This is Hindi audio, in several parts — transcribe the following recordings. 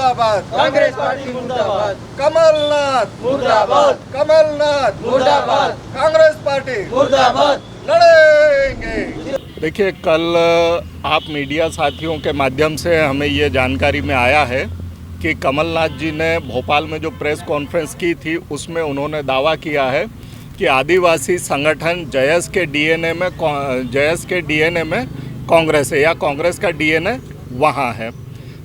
मुर्दाबाद, कांग्रेस पार्टी मुर्दाबाद, कमलनाथ मुर्दाबाद, कमलनाथ मुर्दाबाद, कांग्रेस पार्टी मुर्दाबाद। लड़ेंगे। देखिए, कल आप मीडिया साथियों के माध्यम से हमें ये जानकारी में आया है कि कमलनाथ जी ने भोपाल में जो प्रेस कॉन्फ्रेंस की थी उसमें उन्होंने दावा किया है कि आदिवासी संगठन जयस के डीएनए में कांग्रेस है या कांग्रेस का डीएनए वहाँ है।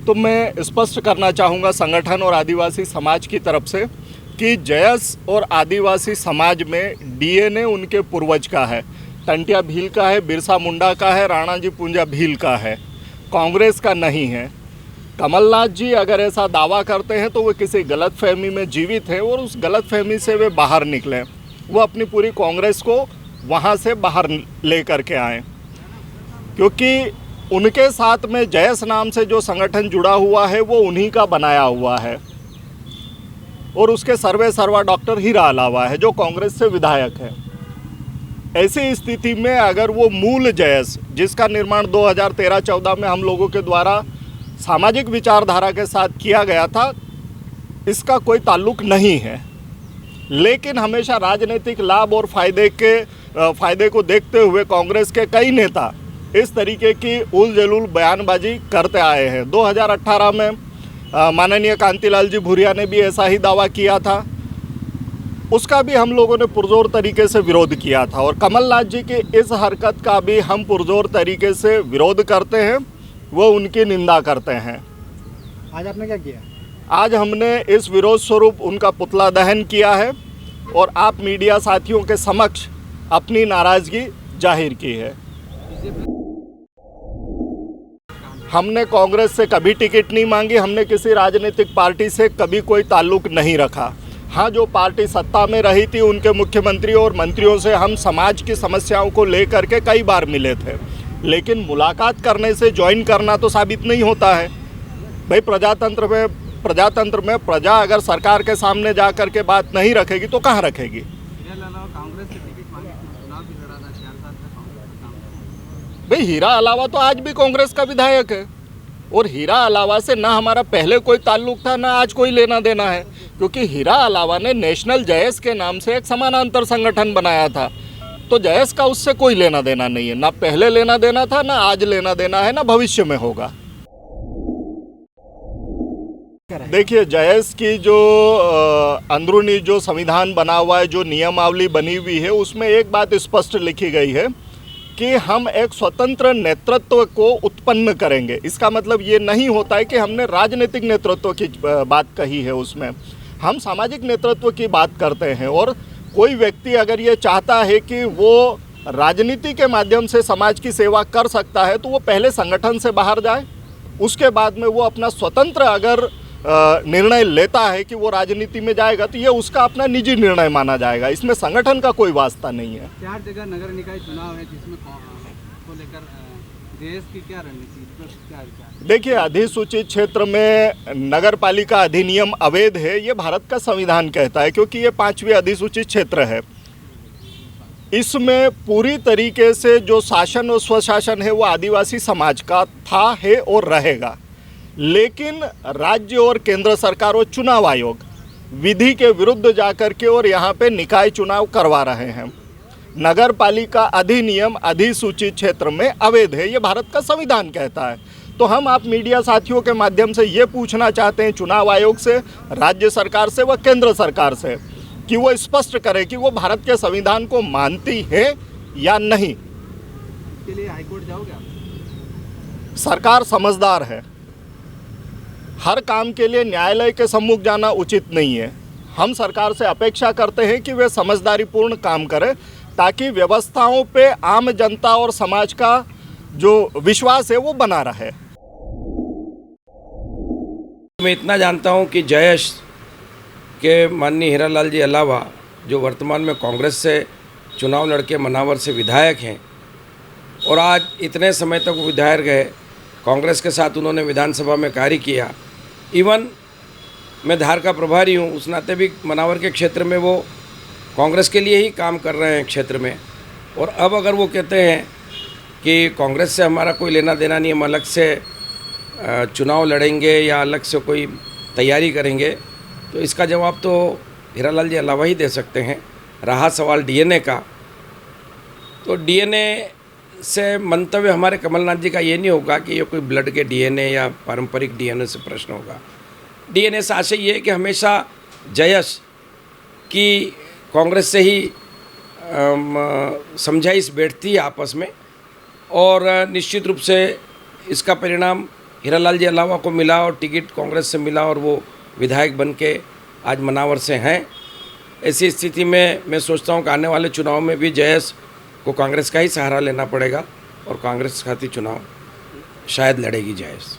तो मैं स्पष्ट करना चाहूँगा संगठन और आदिवासी समाज की तरफ से कि जयस और आदिवासी समाज में डीएनए उनके पूर्वज का है, टंटिया भील का है, बिरसा मुंडा का है, राणा जी पुंजा भील का है, कांग्रेस का नहीं है। कमलनाथ जी अगर ऐसा दावा करते हैं तो वो किसी गलतफहमी में जीवित हैं और उस गलतफहमी से वे बाहर निकलें, वो अपनी पूरी कांग्रेस को वहाँ से बाहर ले करके आएँ, क्योंकि उनके साथ में जयस नाम से जो संगठन जुड़ा हुआ है वो उन्हीं का बनाया हुआ है और उसके सर्वे सर्वा डॉक्टर हीरा अलावा है जो कांग्रेस से विधायक है। ऐसी स्थिति में अगर वो मूल जयस जिसका निर्माण 2013-14 में हम लोगों के द्वारा सामाजिक विचारधारा के साथ किया गया था, इसका कोई ताल्लुक नहीं है, लेकिन हमेशा राजनीतिक लाभ और फायदे को देखते हुए कांग्रेस के कई नेता इस तरीके की उल जलूल बयानबाजी करते आए हैं। 2018 में माननीय कांतिलाल जी भूरिया ने भी ऐसा ही दावा किया था, उसका भी हम लोगों ने पुरजोर तरीके से विरोध किया था और कमलनाथ जी की इस हरकत का भी हम पुरजोर तरीके से विरोध करते हैं, वो उनकी निंदा करते हैं। आज आपने क्या किया? आज हमने इस विरोध स्वरूप उनका पुतला दहन किया है और आप मीडिया साथियों के समक्ष अपनी नाराज़गी जाहिर की है। हमने कांग्रेस से कभी टिकट नहीं मांगी, हमने किसी राजनीतिक पार्टी से कभी कोई ताल्लुक नहीं रखा। हाँ, जो पार्टी सत्ता में रही थी उनके मुख्यमंत्री और मंत्रियों से हम समाज की समस्याओं को लेकर के कई बार मिले थे, लेकिन मुलाकात करने से ज्वाइन करना तो साबित नहीं होता है। भाई, प्रजातंत्र में प्रजा अगर सरकार के सामने जा कर के बात नहीं रखेगी तो कहाँ रखेगी? भाई, हीरा अलावा तो आज भी कांग्रेस का विधायक है और हीरा अलावा से ना हमारा पहले कोई ताल्लुक था ना आज कोई लेना देना है, क्योंकि हीरा अलावा ने नेशनल जयस के नाम से एक समानांतर संगठन बनाया था, तो जयस का उससे कोई लेना देना नहीं है, ना पहले लेना देना था, ना आज लेना देना है, ना भविष्य में होगा। देखिए, जयस की जो अंदरूनी जो संविधान बना हुआ है, जो नियमावली बनी हुई है, उसमें एक बात स्पष्ट लिखी गई है कि हम एक स्वतंत्र नेतृत्व को उत्पन्न करेंगे। इसका मतलब ये नहीं होता है कि हमने राजनीतिक नेतृत्व की बात कही है, उसमें हम सामाजिक नेतृत्व की बात करते हैं और कोई व्यक्ति अगर ये चाहता है कि वो राजनीति के माध्यम से समाज की सेवा कर सकता है तो वो पहले संगठन से बाहर जाए, उसके बाद में वो अपना स्वतंत्र अगर निर्णय लेता है कि वो राजनीति में जाएगा तो ये उसका अपना निजी निर्णय माना जाएगा, इसमें संगठन का कोई वास्ता नहीं है। 4 जगह नगर निकाय चुनाव है जिसमें को लेकर देश की क्या रणनीति, क्या विचार? देखिए, अधिसूचित क्षेत्र में नगर पालिका अधिनियम अवैध है, ये भारत का संविधान कहता है, क्योंकि ये 5वीं अधिसूचित क्षेत्र है। इसमें पूरी तरीके से जो शासन और स्वशासन है वो आदिवासी समाज का था, है और रहेगा, लेकिन राज्य और केंद्र सरकार और चुनाव आयोग विधि के विरुद्ध जाकर के और यहाँ पे निकाय चुनाव करवा रहे हैं। नगर पालिका अधिनियम अधिसूचित क्षेत्र में अवैध है, ये भारत का संविधान कहता है। तो हम आप मीडिया साथियों के माध्यम से ये पूछना चाहते हैं चुनाव आयोग से, राज्य सरकार से व केंद्र सरकार से कि वो स्पष्ट करे कि वो भारत के संविधान को मानती है या नहीं। इसके लिए हाईकोर्ट जाओगे आप? सरकार समझदार है, हर काम के लिए न्यायालय के सम्मुख जाना उचित नहीं है। हम सरकार से अपेक्षा करते हैं कि वे समझदारीपूर्ण काम करें ताकि व्यवस्थाओं पे आम जनता और समाज का जो विश्वास है वो बना रहे। मैं इतना जानता हूं कि जयस के माननीय हीरालाल जी अलावा जो वर्तमान में कांग्रेस से चुनाव लड़के मनावर से विधायक हैं और आज इतने समय तक वो विधायक रहे, कांग्रेस के साथ उन्होंने विधानसभा में कार्य किया। इवन मैं धार का प्रभारी हूँ, उस नाते भी मनावर के क्षेत्र में वो कांग्रेस के लिए ही काम कर रहे हैं क्षेत्र में। और अब अगर वो कहते हैं कि कांग्रेस से हमारा कोई लेना देना नहीं, हम अलग से चुनाव लड़ेंगे या अलग से कोई तैयारी करेंगे। तो इसका जवाब तो हीरालाल जी अलावा ही दे सकते हैं। रहा सवाल डीएनए का, तो डीएनए से मंतव्य हमारे कमलनाथ जी का ये नहीं होगा कि ये कोई ब्लड के डीएनए या पारंपरिक डीएनए से प्रश्न होगा। डीएनए से आशय ये है कि हमेशा जयश की कांग्रेस से ही समझाइश बैठती है आपस में, और निश्चित रूप से इसका परिणाम हीरालाल जी अलावा को मिला और टिकट कांग्रेस से मिला और वो विधायक बन के आज मनावर से हैं। ऐसी स्थिति में मैं सोचता हूँ कि आने वाले चुनाव में भी जयश को कांग्रेस का ही सहारा लेना पड़ेगा और कांग्रेस खातिर चुनाव शायद लड़ेगी जयश।